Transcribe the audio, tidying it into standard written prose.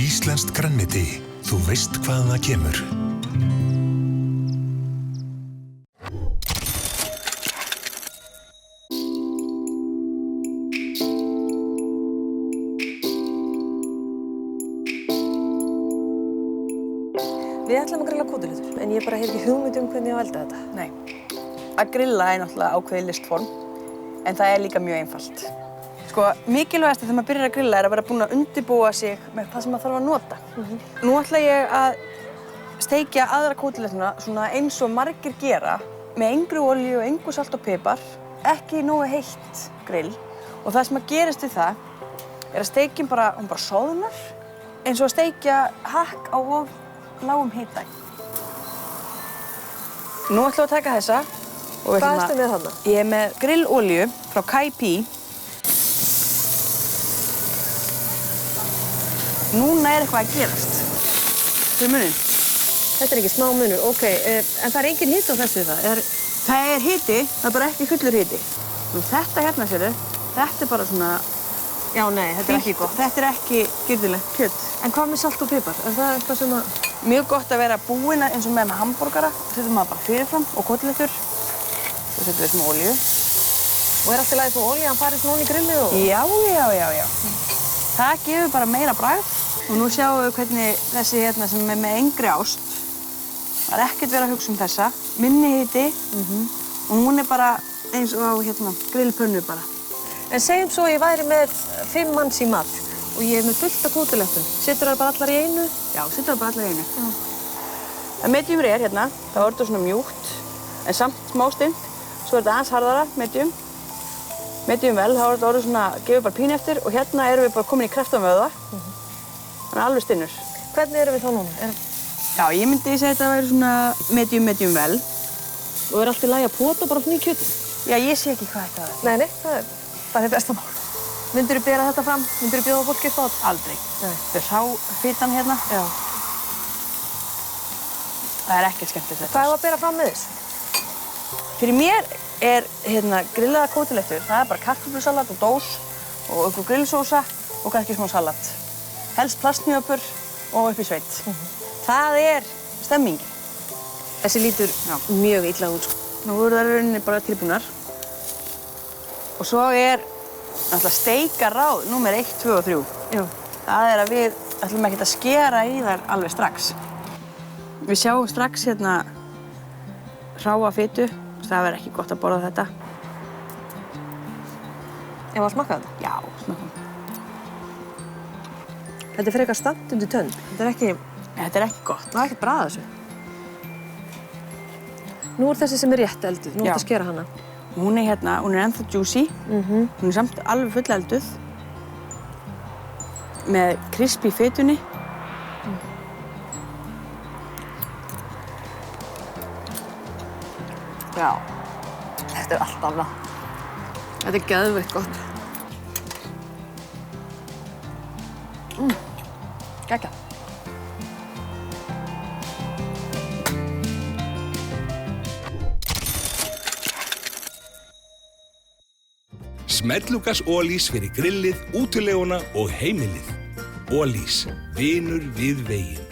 Íslenskt grænmeti. Þú veist hvað það kemur. Við ætlum að grilla kótilettur, en ég bara hef ekki hugmynd hvernig ég á að elda þetta. Nei. Að grilla náttúrulega ákveðið listform, en það líka mjög einfalt. Sko, mikilvægast þegar maður byrjar að grilla að vera búinn að undirbúa sig með það sem maður þarf að nota. Nú ætla ég að steikja aðra kótilettuna svona eins og margir gera, með engri olíu og engu salt og pipar, ekki nógu heitt grill. Og það sem að gerist við það að steikin hún bara soðnar, eins og að steikja hakk á of lágum hita. Nú ætlum við að taka þessa. Hvað ertu með þarna? Ég er með grillolíu frá Kai-Pi. Núna er eitthvað að gerast. Hver er muninn? Þetta er ekki smá munur, ok. En það er engin hiti á þessu það? Það er hiti, það er bara ekki fullur hiti. Nú þetta hérna, sérðu, þetta er bara svona... Já, nei, þetta er ekki gott. Þetta er ekki gyrðilegt kjöt. En hvað með salt og pipar? Er það eitthvað sem að... Mjög gott að vera búin eins og með hamborgara. Setjum maður bara fyrirfram og kótilettur. Svo setjum við smá olíu. Og er allt í lagi þó olían farið svona í grillið og... Já. Það gefur bara meira bragð. Og nú sjáum við hvernig þessi hérna sem er með engri ást. Það er ekkert verið að hugsa þessa. Minni hiti. Og hún er bara eins og á grillpönnu bara. En segjum svo ég væri með 5 manns í mat og ég er með fullt af kótilettum. Setur það bara allar í einu? Já, setur það bara allar í einu. Það medium rare hérna, þá er þetta svona mjúkt, en samt smá stund. Svo er þetta aðeins harðara, medium. Medium vel, þá er þetta orðið svona, gefur bara pínu eftir og hérna erum við bara komin í kraftamvöðva. Þannig alveg stinnur. Hvernig erum við þá núna? Já, ég myndi segja að þetta væri svona medium vel. Og er allt í lagi að pota bara svona í kjötið? Já, ég sé ekki hvað þetta er. Nei, það er bara besta mál. Myndirðu bera þetta fram? Myndirðu bjóða fólki upp á þetta? Aldrei. Þetta er hráfitan hérna. Já. Það er ekkert skemmtilegt þetta. Hvað er að bera fram með þessu? Fyrir mér er grillaða kótilettur. Það er bara kartöflusalat og dós og einhver grillsósa og kannski smá salat. Helst plastnjöpur og upp í sveit. Það er stemmingin. Þessi lítur mjög illa út. Nú eru það rauninni bara tilbúnar. Og svo er náttúrulega steikaráð númer 1, 2 og 3. Já. Það er að við ætlum ekkert að skera í þær alveg strax. Við sjáum strax hráa fitu. Það verður ekki gott að borða þetta. Ef að smakka þetta? Já, smakka. Þetta er frekar stamt undir tönn. Þetta er ekki gott. Það er ekkert bragð af þessu. Nú er þessi sem er rétt elduð. Nú ertu að skera hana. Hún er ennþá juicy. Hún er samt alveg full elduð. Með crispy fitunni. Já, þetta er allt annað. Þetta er geðveikt gott. Geggjað. Smellugas Ólís fyrir grillið, útileguna og heimilið. Ólís, vinur við veginn.